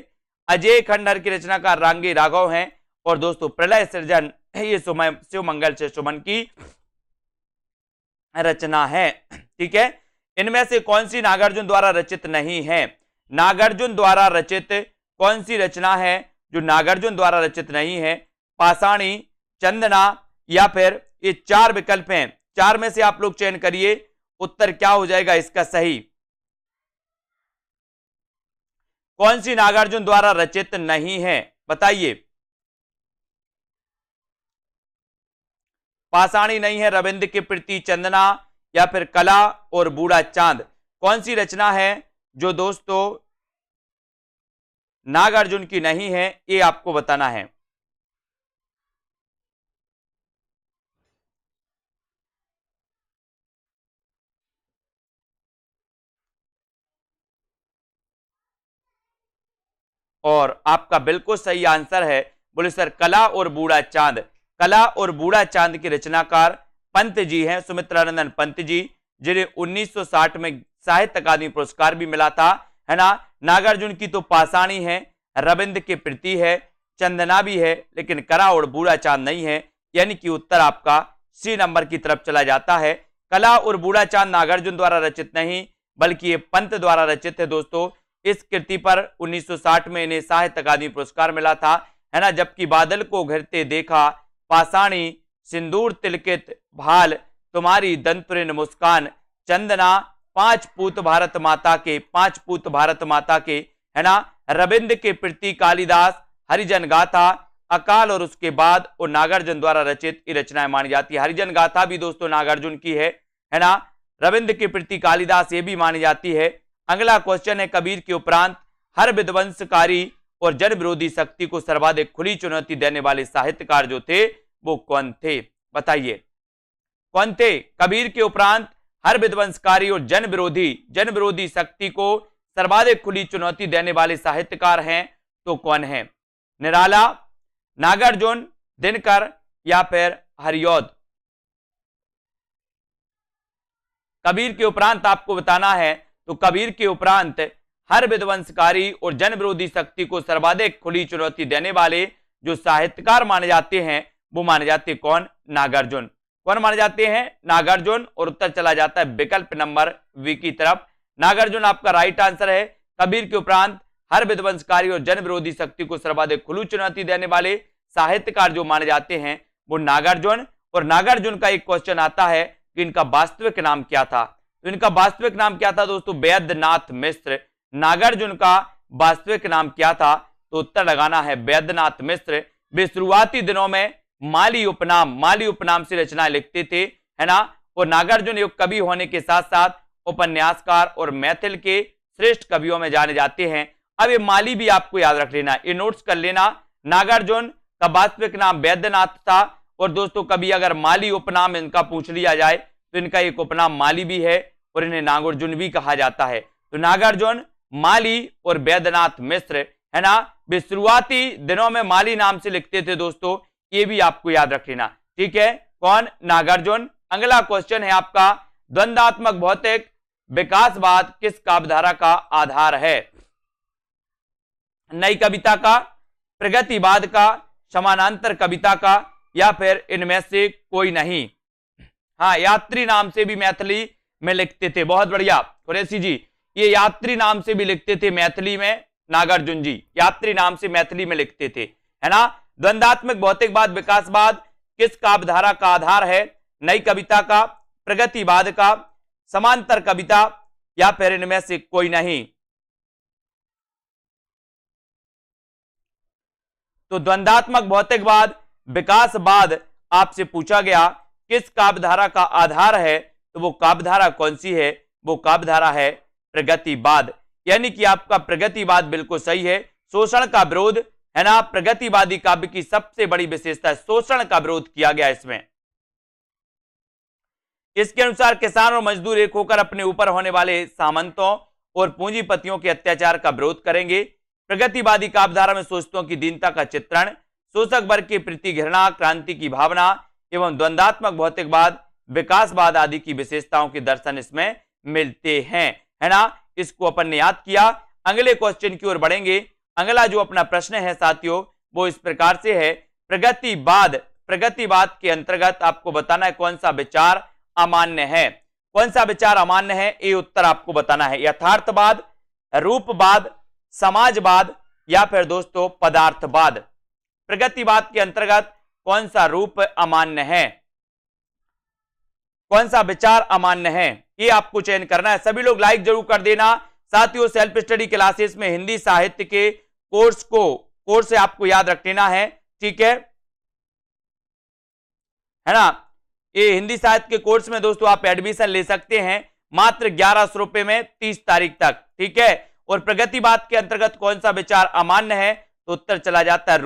अजय खंडहर की रचनाकार रांगे राघव हैं। और दोस्तों प्रलय सृजन ये शिवमंगल से सुमन की रचना है, ठीक है। इनमें से कौन सी नागार्जुन द्वारा रचित नहीं है? नागार्जुन द्वारा रचित कौन सी रचना है जो नागार्जुन द्वारा रचित नहीं है? पाषाणी, चंदना, या फिर ये चार विकल्प हैं, चार में से आप लोग चयन करिए, उत्तर क्या हो जाएगा इसका सही? कौन सी नागार्जुन द्वारा रचित नहीं है बताइए। पाषाणी नहीं है, रविंद्र के प्रति, चंदना, या फिर कला और बूढ़ा चांद। कौन सी रचना है जो दोस्तों नागार्जुन की नहीं है, ये आपको बताना है। और आपका बिल्कुल सही आंसर है, बोले सर कला और बूढ़ा चांद। कला और बूढ़ा चांद के रचनाकार पंत जी हैं, सुमित्रानंदन पंत जी, जिन्हें 1960 में साहित्य अकादमी पुरस्कार भी मिला था, है ना। नागार्जुन की तो पाषाणी है, रविंद्र के प्रति है, चंदना भी है, लेकिन करा और बूढ़ा चांद नहीं है, यानी कि उत्तर आपका सी नंबर की तरफ चला जाता है। कला और बूढ़ा चांद नागार्जुन द्वारा रचित नहीं बल्कि ये पंत द्वारा रचित है दोस्तों। इस कृति पर 1960 में इन्हें साहित्य अकादमी पुरस्कार मिला था, है ना। जबकि बादल को घिरते देखा, पाषाणी, सिंदूर तिलकित भाल, तुम्हारी दंतुरिन मुस्कान, चंदना, पांच पूत भारत माता के, है ना। रविंद्र के प्रति कालिदास, हरिजन गाथा, अकाल और उसके बाद और नागार्जुन द्वारा रचित ये रचनाएं मानी जाती है। हरिजन गाथा भी दोस्तों नागार्जुन की है ना। रविंद्र के प्रति कालिदास ये भी मानी जाती है। अगला क्वेश्चन है, कबीर के उपरांत हर विध्वंसकारी और जन विरोधी शक्ति को सर्वाधिक खुली चुनौती देने वाले साहित्यकार जो थे वो कौन थे, बताइए कौन थे। कबीर के उपरांत हर विध्वंसकारी और जन विरोधी शक्ति को सर्वाधिक खुली चुनौती देने वाले साहित्यकार हैं तो कौन है। निराला, नागार्जुन, दिनकर या फिर हरिऔध। कबीर के उपरांत आपको बताना है तो कबीर के उपरांत हर विध्वंसकारी और जन विरोधी शक्ति को सर्वाधिक खुली चुनौती देने वाले जो साहित्यकार माने जाते हैं वो माने जाते हैं कौन, नागार्जुन। कौन माने जाते हैं, नागार्जुन। और उत्तर चला जाता है विकल्प नंबर वी की तरफ। नागार्जुन आपका राइट आंसर है। कबीर के उपरांत हर विध्वंसकारी और जन विरोधी शक्ति को सर्वाधिक खुली चुनौती देने वाले साहित्यकार जो माने जाते हैं वो नागार्जुन। और नागार्जुन का एक क्वेश्चन आता है कि इनका वास्तविक नाम क्या था। तो इनका वास्तविक नाम क्या था दोस्तों, वैद्यनाथ मिश्र। नागार्जुन का वास्तविक नाम क्या था, तो उत्तर लगाना है वैद्यनाथ मिश्र। वे शुरुआती दिनों में माली उपनाम से रचनाएं लिखते थे, है ना। और नागार्जुन एक कवि होने के साथ साथ उपन्यासकार और मैथिल के श्रेष्ठ कवियों में जाने जाते हैं। अब ये माली भी आपको याद रख लेना, ये नोट्स कर लेना। नागार्जुन का वास्तविक नाम वैद्यनाथ था। और दोस्तों कभी अगर माली उपनाम इनका पूछ लिया जाए तो इनका एक उपनाम माली भी है और इन्हें नागार्जुन भी कहा जाता है। तो नागार्जुन, माली और वैद्यनाथ मिश्र, है ना। वे शुरुआती दिनों में माली नाम से लिखते थे दोस्तों, ये भी आपको याद रख लेना, ठीक है। कौन, नागार्जुन। अगला क्वेश्चन है आपका, द्वंद्वात्मक भौतिक विकासवाद किस काव्यधारा का आधार है। नई कविता का, प्रगतिवाद का, समानांतर कविता का या फिर इनमें से कोई नहीं। हाँ, यात्री नाम से भी मैथिली में लिखते थे, बहुत बढ़िया कुरैशी जी, ये यात्री नाम से भी लिखते थे मैथिली में। नागार्जुन जी यात्री नाम से मैथिली में लिखते थे, है ना। द्वंद्वात्मक भौतिकवाद विकासवाद किस काव्यधारा का आधार है। नई कविता का, प्रगतिवाद का, समांतर कविता या फिर इनमें से कोई नहीं। तो द्वंद्वात्मक भौतिकवाद विकासवाद आपसे पूछा गया किस काव्यधारा का आधार है, तो वो काव्यधारा कौन सी है, वो काव्यधारा है प्रगतिवाद। यानी कि आपका प्रगतिवाद बिल्कुल सही है। शोषण का विरोध, है ना, प्रगतिवादी काव्य की सबसे बड़ी विशेषता है, शोषण का विरोध किया गया इसमें। इसके अनुसार किसान और मजदूर एक होकर अपने ऊपर होने वाले सामंतों और पूंजीपतियों के अत्याचार का विरोध करेंगे। प्रगतिवादी काव्यधारा में शोषितों की दीनता का चित्रण, शोषक वर्ग के प्रति घृणा, क्रांति की भावना एवं द्वंद्वात्मक भौतिकवाद, विकासवाद आदि की विशेषताओं के दर्शन इसमें मिलते हैं, है ना। इसको अपन ने याद किया। अगले क्वेश्चन की ओर बढ़ेंगे। अगला जो अपना प्रश्न है साथियों वो इस प्रकार से है, प्रगतिवाद के अंतर्गत आपको बताना है कौन सा विचार अमान्य है। कौन सा विचार अमान्य है, ये उत्तर आपको बताना है। यथार्थवाद, रूपवाद, समाजवाद या फिर दोस्तों पदार्थवाद। प्रगतिवाद के अंतर्गत कौन सा रूप अमान्य है, कौन सा विचार अमान्य है, ये आपको चयन करना है। सभी लोग लाइक जरूर कर देना। साथियों सेल्फ स्टडी क्लासेस में हिंदी साहित्य के कोर्स से आपको याद रख लेना है, ठीक है ना। ये हिंदी साहित्य के कोर्स में दोस्तों आप एडमिशन ले सकते हैं मात्र 1100 रुपए में 30 तारीख तक, ठीक है। और प्रगतिवाद के अंतर्गत कौन सा विचार अमान्य है, तो उत्तर चला जाता है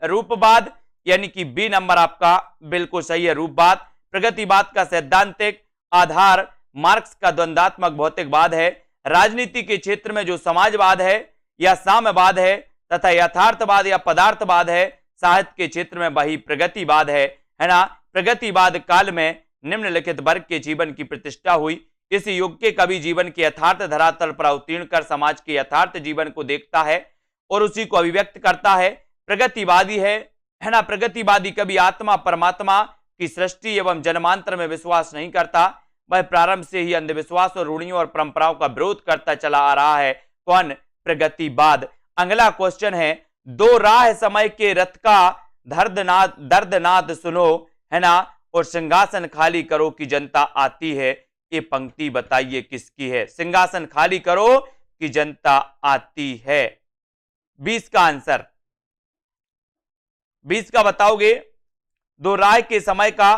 रूपवाद, यानी कि बी नंबर आपका बिल्कुल सही है, रूपवाद। प्रगतिवाद का सैद्धांतिक आधार मार्क्स का द्वंद्वात्मक भौतिकवाद है। राजनीति के क्षेत्र में जो समाजवाद है या साम्यवाद है तथा यथार्थवाद या पदार्थवाद है, साहित्य के क्षेत्र में वही प्रगतिवाद है ना। प्रगतिवाद काल में निम्नलिखित वर्ग के जीवन की प्रतिष्ठा हुई। इस युग के कवि जीवन के यथार्थ धरातल पर अवतीर्ण कर समाज के यथार्थ जीवन को देखता है और उसी को अभिव्यक्त करता है। प्रगतिवादी है ना। प्रगतिवादी कवि आत्मा परमात्मा की सृष्टि एवं जन्मांतर में विश्वास नहीं करता। वह प्रारंभ से ही अंधविश्वास और रूढ़ियों और परंपराओं का विरोध करता चला आ रहा है। कौन? प्रगतिवाद। अगला क्वेश्चन है, दो राह समय के रथ का दर्दनाद सुनो, है ना, और सिंहासन खाली करो कि जनता आती है। ये पंक्ति बताइए किसकी है? सिंहासन खाली करो कि जनता आती है। 20 का आंसर, 20 का बताओगे? दो राह के समय का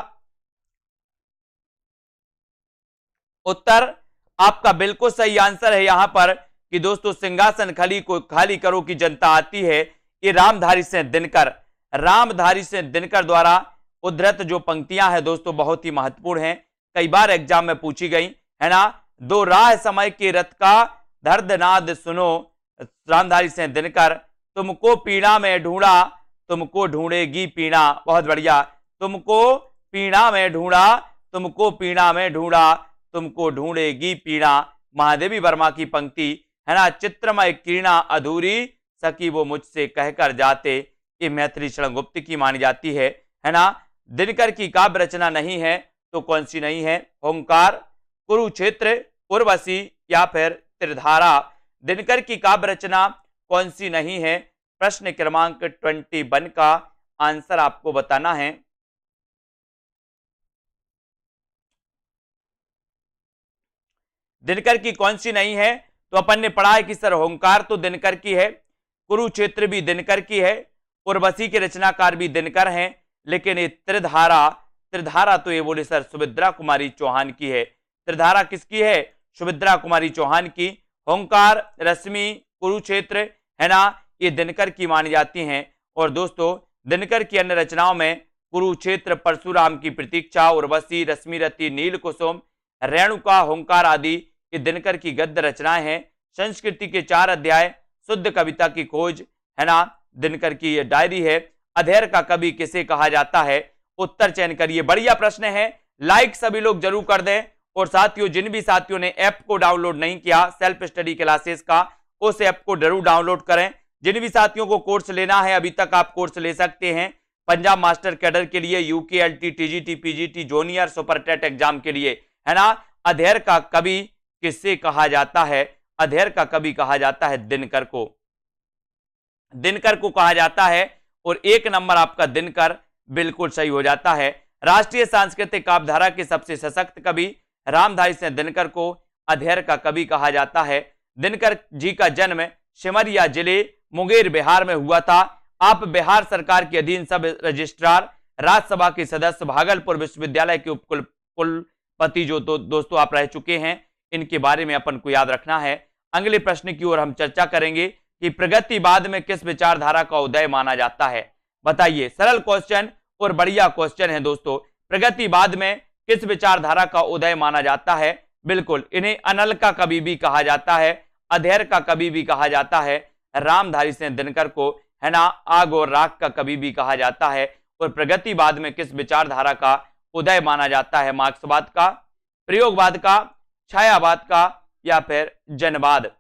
उत्तर आपका बिल्कुल सही आंसर है यहां पर कि दोस्तों सिंहासन खाली करो कि जनता आती है। ये रामधारी सिंह दिनकर द्वारा उद्धृत जो पंक्तियां हैं दोस्तों बहुत ही महत्वपूर्ण हैं, कई बार एग्जाम में पूछी गई, है ना। दो राह समय के रथ का दर्दनाद सुनो, रामधारी सिंह दिनकर। तुमको पीड़ा में ढूंढा, तुमको ढूंढेगी पीड़ा। बहुत बढ़िया। तुमको पीड़ा में ढूंढा, तुमको पीड़ा में ढूंढा, तुमको ढूंढेगी पीड़ा। महादेवी वर्मा की पंक्ति, है ना। चित्रमय किरणा अधूरी सकी वो मुझसे कहकर जाते, ये मैथिली शरण गुप्त की मानी जाती है ना। दिनकर की काव्य रचना नहीं है तो कौन सी नहीं है? ओंकार, कुरुक्षेत्र, उर्वशी या फिर त्रिधारा। दिनकर की काव्य रचना कौन सी नहीं है? प्रश्न क्रमांक 21 का आंसर आपको बताना है। दिनकर की कौन सी नहीं है? तो अपन ने पढ़ा है कि सर ओंकार तो दिनकर की है, कुरुक्षेत्र भी दिनकर की है, उर्वशी के रचनाकार भी दिनकर हैं, लेकिन ये त्रिधारा तो ये बोले सर सुभद्रा कुमारी चौहान की है। त्रिधारा किसकी है? सुभद्रा कुमारी चौहान की। ओंकार, रश्मि, कुरुक्षेत्र, है ना, ये दिनकर की मानी जाती हैं। और दोस्तों दिनकर की अन्य रचनाओं में कुरुक्षेत्र, परशुराम की प्रतीक्षा, उर्वशी, रश्मिरति, नील कुसुम, रेणुका, ओंकार आदि ये दिनकर की गद्य रचनाएं हैं। संस्कृति के 4 अध्याय, शुद्ध कविता की खोज, है ना, दिनकर की ये डायरी है। अधेर का कवि किसे कहा जाता है? उत्तर चयन करिए। बढ़िया प्रश्न है, लाइक सभी लोग जरूर कर दें। और साथियों जिन भी साथियों ने ऐप को डाउनलोड नहीं किया सेल्फ स्टडी क्लासेस का, उस ऐप को जरूर डाउनलोड करें। जिन भी साथियों को कोर्स लेना है अभी तक आप कोर्स ले सकते हैं पंजाब मास्टर कैडर के लिए, UKLT, TGT, PGT, junior super TET exam के लिए, है ना। अधेर का कवि किससे कहा जाता है? अधेर का कवि कहा जाता है दिनकर को, दिनकर को कहा जाता है। और 1 नंबर आपका दिनकर बिल्कुल सही हो जाता है। राष्ट्रीय सांस्कृतिक काव्यधारा के सबसे सशक्त कवि रामधारी सिंह दिनकर को अधेर का कवि कहा जाता है। दिनकर जी का जन्म सिमरिया जिले मुंगेर बिहार में हुआ था। आप बिहार सरकार के अधीन सब रजिस्ट्रार, राज्यसभा के सदस्य, भागलपुर विश्वविद्यालय के उपकुलपति जो दोस्तों आप रह चुके हैं, इनके बारे में अपन को याद रखना है। अगले प्रश्न की ओर हम चर्चा करेंगे कि प्रगतिवाद में किस विचारधारा का उदय माना जाता है? बताइए। सरल क्वेश्चन और बढ़िया क्वेश्चन है दोस्तों। प्रगतिवाद में किस विचारधारा का उदय माना जाता है? बिल्कुल इन्हें अनल का कवि भी कहा जाता है, अधेर का कवि भी कहा जाता है, रामधारी सिंह दिनकर को, है ना, आग और राख का कवि भी कहा जाता है। और प्रगतिवाद में किस विचारधारा का उदय माना जाता है? मार्क्सवाद का, प्रयोगवाद का, छायावाद का या फिर जनवाद?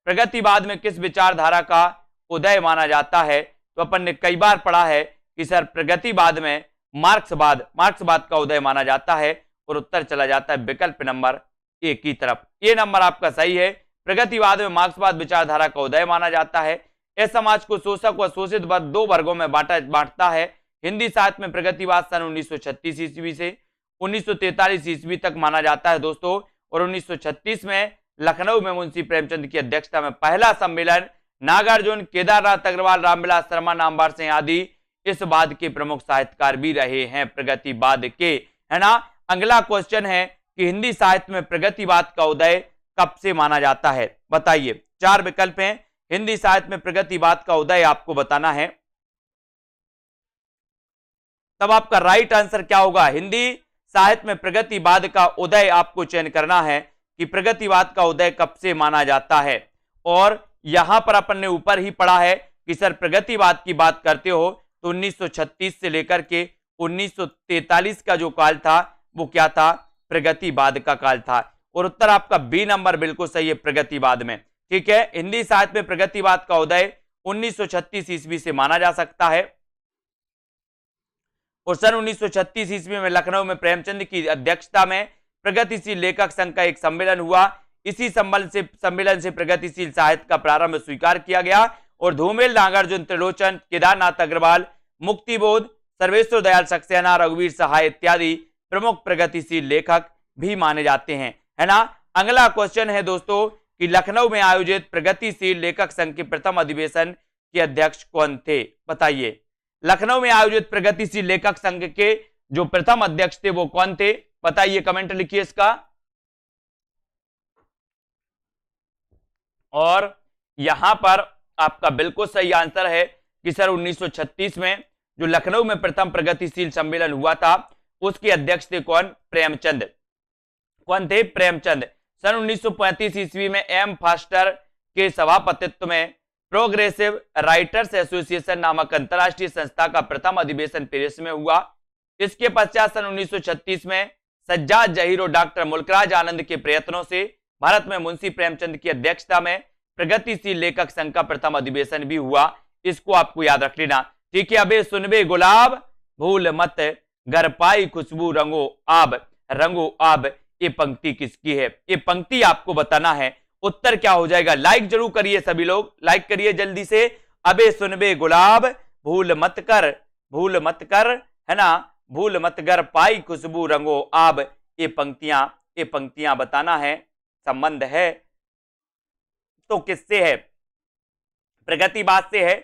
प्रगतिवाद में किस विचारधारा का उदय माना जाता है? तो अपन ने कई बार पढ़ा है कि सर प्रगतिवाद में मार्क्सवाद का उदय माना जाता है। और उत्तर चला जाता है विकल्प नंबर 1 की तरफ। ये नंबर आपका सही है। प्रगतिवाद में मार्क्सवाद विचारधारा का उदय माना जाता है। इस समाज को शोषक व शोषित वर्ग 2 वर्गों में बांटता है। हिंदी साहित्य में प्रगतिवाद सन 1936 ईस्वी से 1943 ईस्वी तक माना जाता है दोस्तों। और 1936 में लखनऊ में मुंशी प्रेमचंद की अध्यक्षता में पहला सम्मेलन, नागार्जुन, केदारनाथ अग्रवाल, रामविलास शर्मा, नामवर सिंह आदि इस वाद के प्रमुख साहित्यकार भी रहे हैं प्रगतिवाद के, है ना। अगला क्वेश्चन है कि हिंदी साहित्य में प्रगतिवाद का उदय कब से माना जाता है? बताइए। 4 विकल्प हैं। हिंदी साहित्य में प्रगतिवाद का उदय आपको बताना है, तब आपका राइट आंसर क्या होगा? हिंदी साहित्य में प्रगतिवाद का उदय आपको चयन करना है कि प्रगतिवाद का उदय कब से माना जाता है। और यहां पर अपन ने ऊपर ही पढ़ा है कि सर प्रगतिवाद की बात करते हो तो 1936 से लेकर के 1943 का जो काल था वो क्या था, प्रगतिवाद का काल था। और उत्तर आपका बी नंबर बिल्कुल सही है, प्रगतिवाद में। ठीक है, हिंदी साहित्य में प्रगतिवाद का उदय 1936 ईस्वी से माना जा सकता है। और सन 1936 ईस्वी में लखनऊ में प्रेमचंद की अध्यक्षता में प्रगतिशील लेखक संघ का एक सम्मेलन हुआ। इसी सम्मेलन से प्रगतिशील साहित्य का प्रारंभ स्वीकार किया गया और धूमेल, नागार्जुन, त्रिलोचन, केदारनाथ अग्रवाल, मुक्तिबोध, सर्वेश्वर दयाल सक्सेना, रघुवीर सहाय इत्यादि प्रमुख प्रगतिशील लेखक भी माने जाते हैं, है ना। अगला क्वेश्चन है दोस्तों कि लखनऊ में आयोजित प्रगतिशील लेखक संघ के प्रथम अधिवेशन के अध्यक्ष कौन थे, बताइए। लखनऊ में आयोजित प्रगतिशील लेखक संघ के जो प्रथम अध्यक्ष थे वो कौन थे, बताइए, कमेंट लिखिए इसका। और यहां पर आपका बिल्कुल सही आंसर है कि सर 1936 में जो लखनऊ में प्रथम प्रगतिशील सम्मेलन हुआ था उसके अध्यक्ष थे कौन, प्रेमचंद। कौन थे, प्रेमचंद। सन 1935 ईस्वी में एम फास्टर के सभापतित्व में प्रोग्रेसिव राइटर्स एसोसिएशन नामक अंतरराष्ट्रीय संस्था का प्रथम अधिवेशन पेरिस में हुआ। इसके पश्चात सन 1936 में सज्जाद जहीर और डॉक्टर मुल्कराज आनंद के प्रयत्नों से भारत में मुंशी प्रेमचंद की अध्यक्षता में प्रगतिशील लेखक संघ का प्रथम अधिवेशन भी हुआ। इसको आपको याद रख लेना। ठीक है, अबे सुनबे गुलाब भूल मत गर पाई खुशबू रंगो आब, ये पंक्ति किसकी है, ये पंक्ति आपको बताना है। उत्तर क्या हो जाएगा, लाइक जरूर करिए सभी लोग, लाइक करिए जल्दी से। अबे सुनबे गुलाब भूल मत कर, है ना, भूल मत गर पाई खुशबू रंगो आब, ये पंक्तियां बताना है। संबंध है तो किससे है, प्रगतिवाद से है,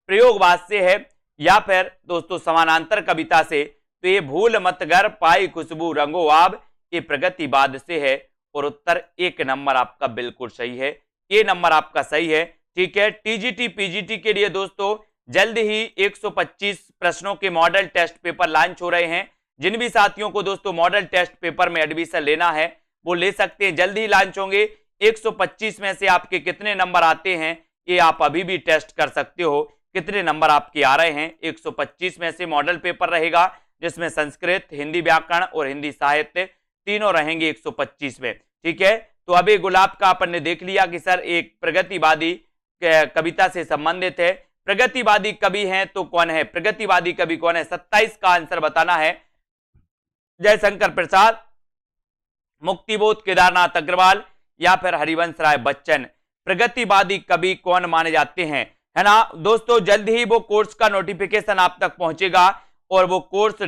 प्रयोगवाद से है, या फिर दोस्तों समानांतर कविता से। तो ये भूल मत गर पाई खुशबू रंगो आब, ये प्रगतिवाद से है। और उत्तर एक नंबर आपका बिल्कुल सही है, ये नंबर आपका सही है। ठीक है, टीजीटी पीजीटी के लिए दोस्तों जल्द ही 125 प्रश्नों के मॉडल टेस्ट पेपर लॉन्च हो रहे हैं। जिन भी साथियों को दोस्तों मॉडल टेस्ट पेपर में एडमिशन लेना है वो ले सकते हैं, जल्द ही लॉन्च होंगे। 125 में से आपके कितने नंबर आते हैं ये आप अभी भी टेस्ट कर सकते हो, कितने नंबर आपके आ रहे हैं। 125 में से मॉडल पेपर रहेगा जिसमें संस्कृत, हिंदी व्याकरण और हिंदी साहित्य तीनों रहेंगे 125 में। ठीक है, तो अभी गुलाब का अपन ने देख लिया कि सर एक प्रगतिवादी कविता से संबंधित है। प्रगतिवादी कवि हैं तो कौन है, प्रगतिवादी कवि कौन है, 27 का आंसर बताना है। जयशंकर प्रसाद, मुक्तिबोध, केदारनाथ अग्रवाल या फिर हरिवंश राय बच्चन। प्रगतिवादी कवि कौन माने जाते हैं, है ना दोस्तों। जल्द ही वो कोर्स का नोटिफिकेशन आप तक पहुंचेगा और वो कोर्स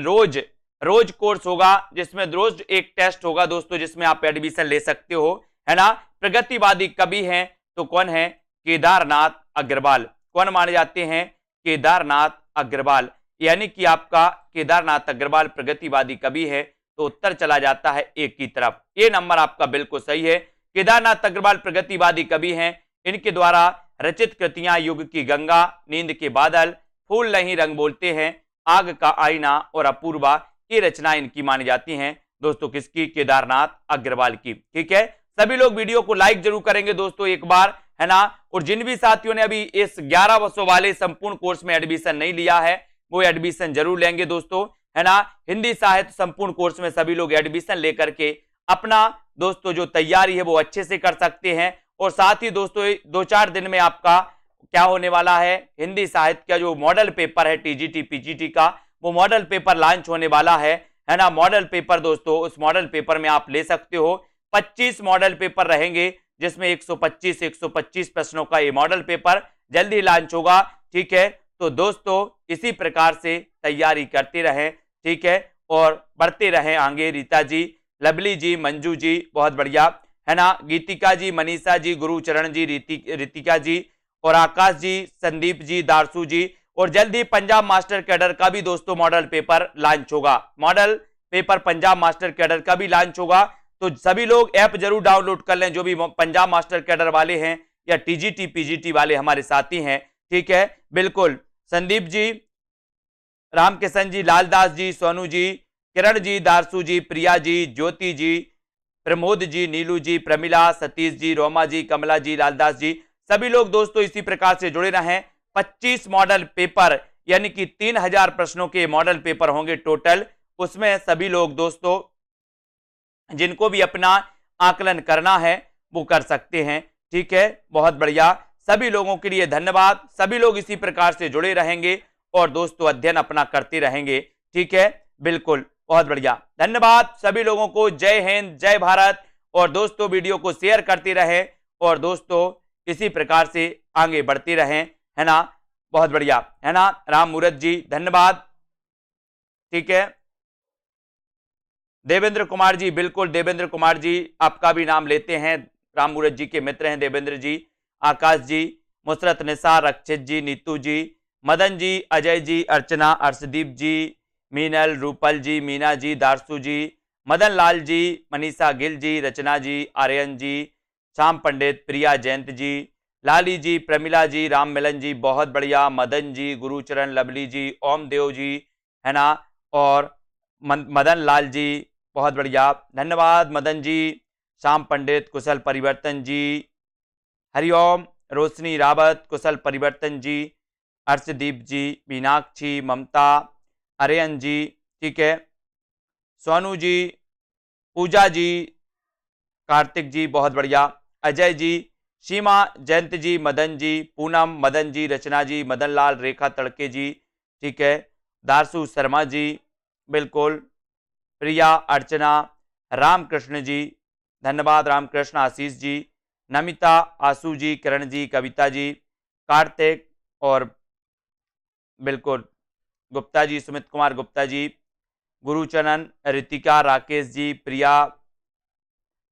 रोज कोर्स होगा जिसमें रोज एक टेस्ट होगा दोस्तों, जिसमें आप एडमिशन ले सकते हो, है ना। प्रगतिवादी कवि हैं तो कौन है, केदारनाथ अग्रवाल। कौन माने जाते हैं, केदारनाथ अग्रवाल, यानी कि आपका केदारनाथ अग्रवाल प्रगतिवादी कवि है। तो उत्तर चला जाता है एक की तरफ, ये नंबर आपका बिल्कुल सही है। केदारनाथ अग्रवाल प्रगतिवादी कवि हैं। इनके द्वारा रचित कृतियां युग की गंगा, नींद के बादल, फूल नहीं रंग बोलते हैं, आग का आईना और अपूर्वा, ये रचना इनकी मानी जाती हैं दोस्तों। किसकी, केदारनाथ अग्रवाल की। ठीक है, सभी लोग वीडियो को लाइक जरूर करेंगे दोस्तों एक बार, है ना। और जिन भी साथियों ने अभी इस 11 वर्षों वाले संपूर्ण कोर्स में एडमिशन नहीं लिया है वो एडमिशन जरूर लेंगे दोस्तों, है ना। हिंदी साहित्य संपूर्ण कोर्स में सभी लोग एडमिशन लेकर के अपना दोस्तों जो तैयारी है वो अच्छे से कर सकते हैं। और साथ ही दोस्तों 2-4 दिन में आपका क्या होने वाला है, हिंदी साहित्य का जो मॉडल पेपर है टीजीटी पीजीटी का, वो मॉडल पेपर लॉन्च होने वाला है ना। मॉडल पेपर दोस्तों, उस मॉडल पेपर में आप ले सकते हो। 25 मॉडल पेपर रहेंगे जिसमें 125 प्रश्नों का ये मॉडल पेपर जल्दी ही लॉन्च होगा। ठीक है, तो दोस्तों इसी प्रकार से तैयारी करते रहें, ठीक है, और बढ़ते रहें आगे। रीता जी, लवली जी, मंजू जी, बहुत बढ़िया, है ना। गीतिका जी, मनीषा जी, गुरुचरण जी, रितिका जी और आकाश जी, संदीप जी, दारसू जी। और जल्द ही पंजाब मास्टर कैडर का भी दोस्तों मॉडल पेपर लॉन्च होगा। Model paper Punjab master cadre का भी लॉन्च होगा। तो सभी लोग ऐप जरूर डाउनलोड कर लें जो भी पंजाब मास्टर कैडर वाले हैं या टीजीटी पीजीटी वाले हमारे साथी हैं। ठीक है, बिल्कुल। संदीप जी, रामकिशन जी, लालदास जी, सोनू जी, किरण जी, दारसू जी, प्रिया जी, ज्योति जी, प्रमोद जी, नीलू जी, प्रमिला, सतीश जी, रोमा जी, कमला जी, लालदास जी, सभी लोग दोस्तों इसी प्रकार से जुड़े रहें। 25 मॉडल पेपर यानी कि 3000 प्रश्नों के मॉडल पेपर होंगे टोटल, उसमें सभी लोग दोस्तों जिनको भी अपना आकलन करना है वो कर सकते हैं। ठीक है, बहुत बढ़िया। सभी लोगों के लिए धन्यवाद। सभी लोग इसी प्रकार से जुड़े रहेंगे और दोस्तों अध्ययन अपना करते रहेंगे। ठीक है, बिल्कुल, बहुत बढ़िया। धन्यवाद सभी लोगों को। जय हिंद, जय भारत। और दोस्तों वीडियो को शेयर करते रहें और दोस्तों इसी प्रकार से आगे बढ़ते रहें, है ना। बहुत बढ़िया, है ना। राम मूरत जी धन्यवाद। ठीक है, देवेंद्र कुमार जी, बिल्कुल देवेंद्र कुमार जी आपका भी नाम लेते हैं, राम मूरत जी के मित्र हैं देवेंद्र जी। आकाश जी, मुसरत निसार, रक्षित जी, नीतू जी, मदन जी, अजय जी, अर्चना, अर्शदीप जी, मीनल, रूपल जी, मीना जी, दारसू जी, मदन लाल जी, मनीषा गिल जी, रचना जी, आर्यन जी, श्याम पंडित, प्रिया जयंत जी, लाली जी, प्रमिला जी, राम मिलन जी, बहुत बढ़िया, मदन जी, गुरुचरण, लवली जी, ओम देव जी, है ना, और मदन लाल जी, बहुत बढ़िया, धन्यवाद मदन जी, श्याम पंडित, कुशल परिवर्तन जी, हरिओम, रोशनी रावत, कुशल परिवर्तन जी, अर्शदीप जी, मीनाक्षी, ममता, आर्यन जी, ठीक है, सोनू जी, पूजा जी, कार्तिक जी, बहुत बढ़िया, अजय जी, सीमा, जयंत जी, मदन जी, पूनम, मदन जी, रचना जी, मदन लाल, रेखा तड़के जी, ठीक है, दारसू शर्मा जी, बिल्कुल, प्रिया, अर्चना, रामकृष्ण जी, धन्यवाद रामकृष्ण, आशीष जी, नमिता, आशु जी, किरण जी, कविता जी, कार्तिक, और बिल्कुल गुप्ता जी, सुमित कुमार गुप्ता जी, गुरुचरण, रितिका, राकेश जी, प्रिया,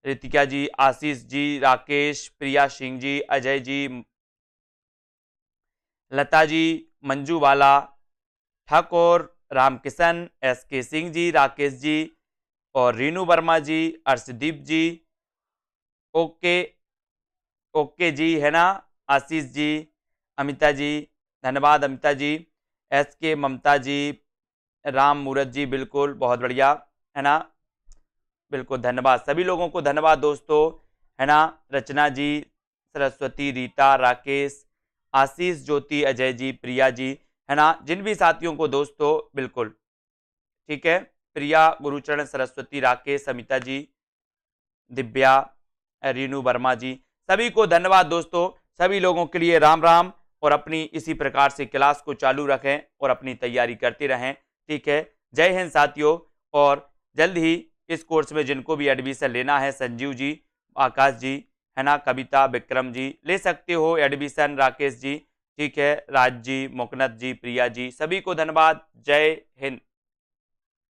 रितिका जी, आशीष जी, राकेश, प्रिया सिंह जी, अजय जी, लता जी, मंजू वाला, ठाकुर, रामकिशन, एस के सिंह जी, राकेश जी, और रीनू वर्मा जी, अर्शदीप जी, ओके ओके जी, है ना, आशीष जी, अमिता जी, धन्यवाद अमिता जी, एस के, ममता जी, राम मूरत जी, बिल्कुल बहुत बढ़िया, है ना, बिल्कुल धन्यवाद सभी लोगों को, धन्यवाद दोस्तों, है ना, रचना जी, सरस्वती, रीता, राकेश, आशीष, ज्योति, अजय जी, प्रिया जी, है ना, जिन भी साथियों को दोस्तों, बिल्कुल ठीक है, प्रिया, गुरुचरण, सरस्वती, राकेश, अमिता जी, दिव्या, रीनू वर्मा जी, सभी को धन्यवाद दोस्तों। सभी लोगों के लिए राम राम, और अपनी इसी प्रकार से क्लास को चालू रखें और अपनी तैयारी करते रहें। ठीक है, जय हिंद साथियों। और जल्द ही इस कोर्स में जिनको भी एडमिशन लेना है, संजीव जी, आकाश जी, है ना, कविता, विक्रम जी, ले सकते हो एडमिशन, राकेश जी, ठीक है, राज जी, मुकनत जी, प्रिया जी, सभी को धन्यवाद। जय हिंद।